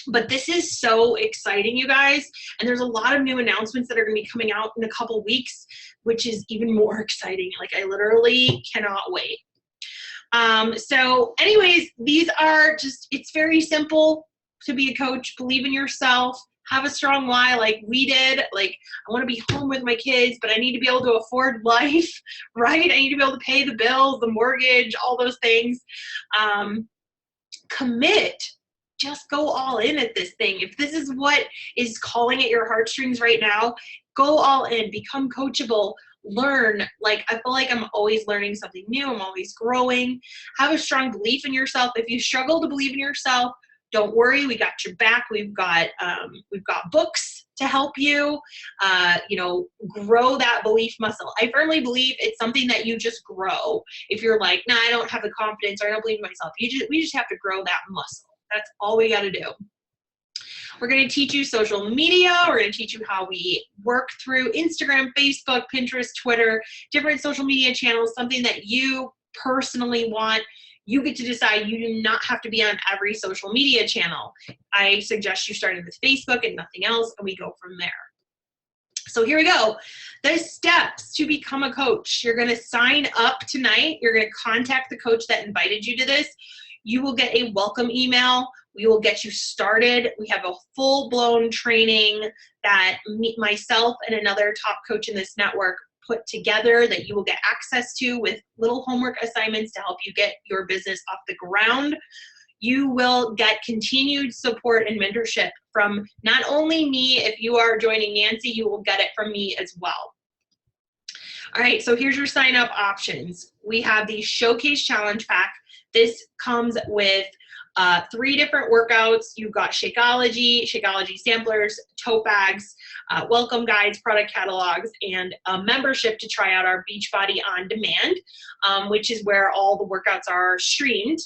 But this is so exciting, you guys. And there's a lot of new announcements that are going to be coming out in a couple weeks, which is even more exciting. Like I literally cannot wait. So anyways, these are just, it's very simple to be a coach. Believe in yourself, have a strong why like we did. Like, I want to be home with my kids, but I need to be able to afford life, right? I need to be able to pay the bills, the mortgage, all those things. Commit. Just go all in at this thing. If this is what is calling at your heartstrings right now, go all in, become coachable, learn. Like, I feel like I'm always learning something new. I'm always growing. Have a strong belief in yourself. If you struggle to believe in yourself, don't worry. We got your back. We've got books to help you, grow that belief muscle. I firmly believe it's something that you just grow. If you're like, nah, I don't have the confidence, or I don't believe in myself, we just have to grow that muscle. That's all we got to do. We're going to teach you social media. We're going to teach you how we work through Instagram, Facebook, Pinterest, Twitter, different social media channels, something that you personally want. You get to decide. You do not have to be on every social media channel. I suggest you starting with Facebook and nothing else, and we go from there. So here we go. The steps to become a coach. You're going to sign up tonight. You're going to contact the coach that invited you to this. You will get a welcome email. We will get you started. We have a full-blown training that myself and another top coach in this network put together that you will get access to with little homework assignments to help you get your business off the ground. You will get continued support and mentorship from not only me. If you are joining Nancy, you will get it from me as well. All right, so here's your sign-up options. We have the Showcase Challenge Pack. This comes with 3 different workouts. You've got Shakeology samplers, tote bags, welcome guides, product catalogs, and a membership to try out our Beachbody On Demand, which is where all the workouts are streamed.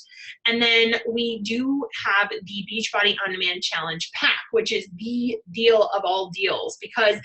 And then we do have the Beachbody On Demand Challenge Pack, which is the deal of all deals. Because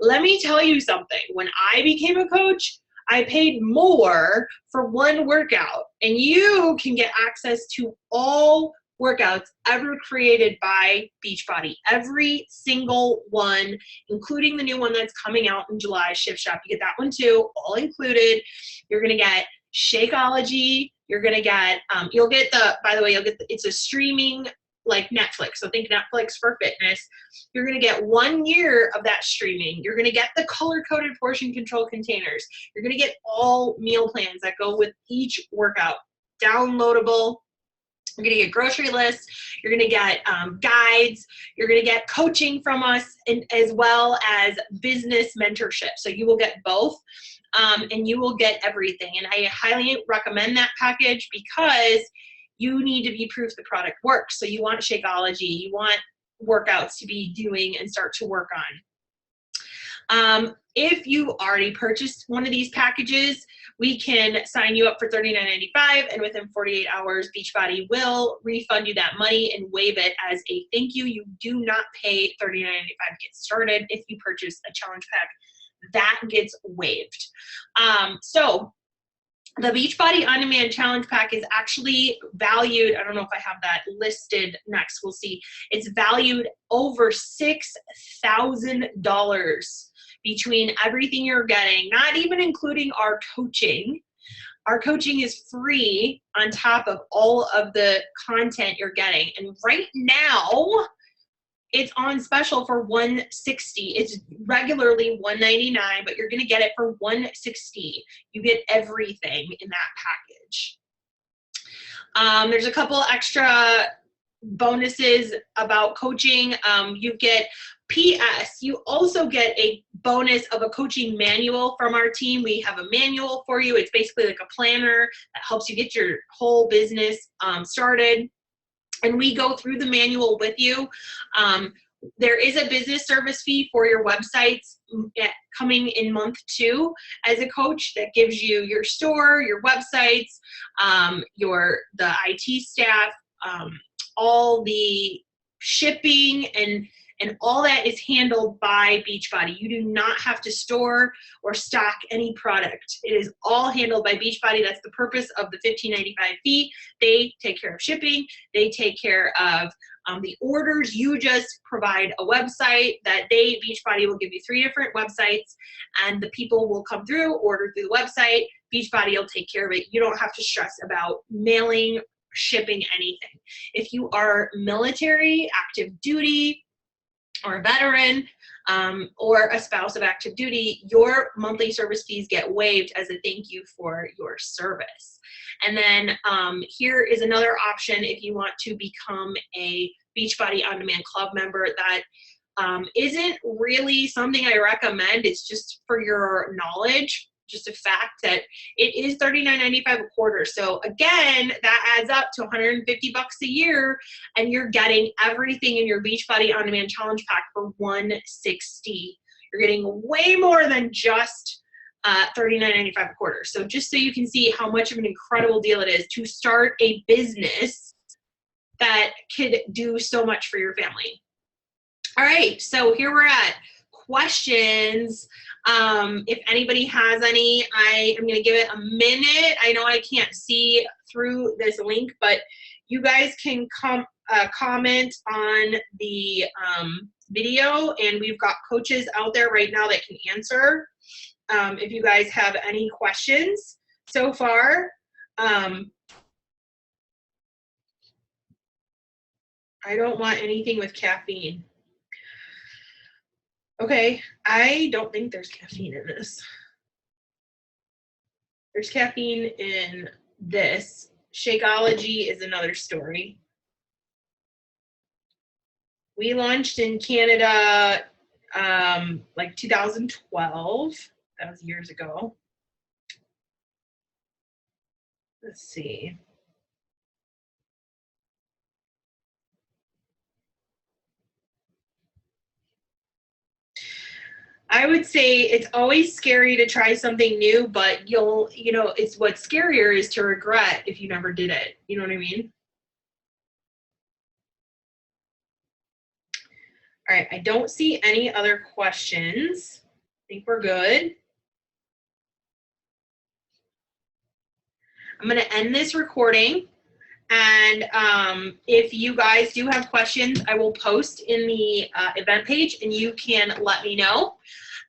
let me tell you something, when I became a coach, I paid more for one workout, and you can get access to all workouts ever created by Beachbody. Every single one, including the new one that's coming out in July, Shift Shop. You get that one too, all included. You're gonna get Shakeology. You're gonna get, it's a streaming like Netflix. So think Netflix for fitness. You're going to get 1 year of that streaming. You're going to get the color-coded portion control containers. You're going to get all meal plans that go with each workout, downloadable. You're going to get grocery lists. You're going to get guides. You're going to get coaching from us, and as well as business mentorship. So you will get both. And you will get everything. And I highly recommend that package because you need to be proof the product works. So you want Shakeology, you want workouts to be doing and start to work on. If you already purchased one of these packages, we can sign you up for $39.95, and within 48 hours, Beachbody will refund you that money and waive it as a thank you. You do not pay $39.95 to get started. If you purchase a challenge pack, that gets waived. So the Beachbody On Demand Challenge Pack is actually valued, I don't know if I have that listed next, we'll see. It's valued over $6,000 between everything you're getting, not even including our coaching. Our coaching is free on top of all of the content you're getting. And right now, it's on special for $160. It's regularly $199, but you're going to get it for $160. You get everything in that package. There's a couple extra bonuses about coaching. You get PS. You also get a bonus of a coaching manual from our team. We have a manual for you. It's basically like a planner that helps you get your whole business started. And we go through the manual with you. There is a business service fee for your websites coming in month 2 as a coach that gives you your store, your websites, the IT staff, all the shipping, and all that is handled by Beachbody. You do not have to store or stock any product. It is all handled by Beachbody. That's the purpose of the $15.95 fee. They take care of shipping. They take care of the orders. You just provide a website that Beachbody will give you 3 different websites, and the people will come through, order through the website. Beachbody will take care of it. You don't have to stress about mailing, shipping, anything. If you are military, active duty, or a veteran, or a spouse of active duty, your monthly service fees get waived as a thank you for your service. And then here is another option if you want to become a Beachbody On Demand Club member that isn't really something I recommend. It's just for your knowledge, just a fact that it is $39.95 a quarter. So again, that adds up to $150 a year, and you're getting everything in your Beachbody On Demand Challenge Pack for $160. You're getting way more than just $39.95 a quarter. So just so you can see how much of an incredible deal it is to start a business that could do so much for your family. All right, so here we're at questions. If anybody has any, I am going to give it a minute. I know I can't see through this link, but you guys can comment on the video, and we've got coaches out there right now that can answer. If you guys have any questions so far. I don't want anything with caffeine. Okay, I don't think there's caffeine in this. There's caffeine in this. Shakeology is another story. We launched in Canada like 2012. That was years ago. Let's see. I would say it's always scary to try something new, but it's what's scarier is to regret if you never did it. You know what I mean? All right, I don't see any other questions. I think we're good. I'm going to end this recording. And if you guys do have questions, I will post in the event page, and you can let me know,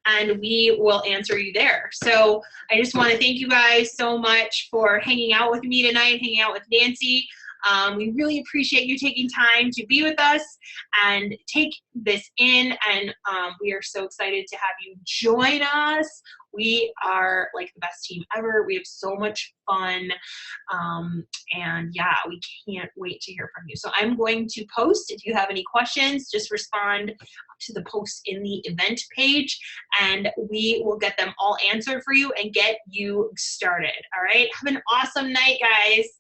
and we will answer you there. So I just want to thank you guys so much for hanging out with me tonight, hanging out with Nancy. We really appreciate you taking time to be with us and take this in, and we are so excited to have you join us. We are like the best team ever. We have so much fun, and yeah, we can't wait to hear from you. So I'm going to post. If you have any questions, just respond to the post in the event page, and we will get them all answered for you and get you started. All right, have an awesome night, guys.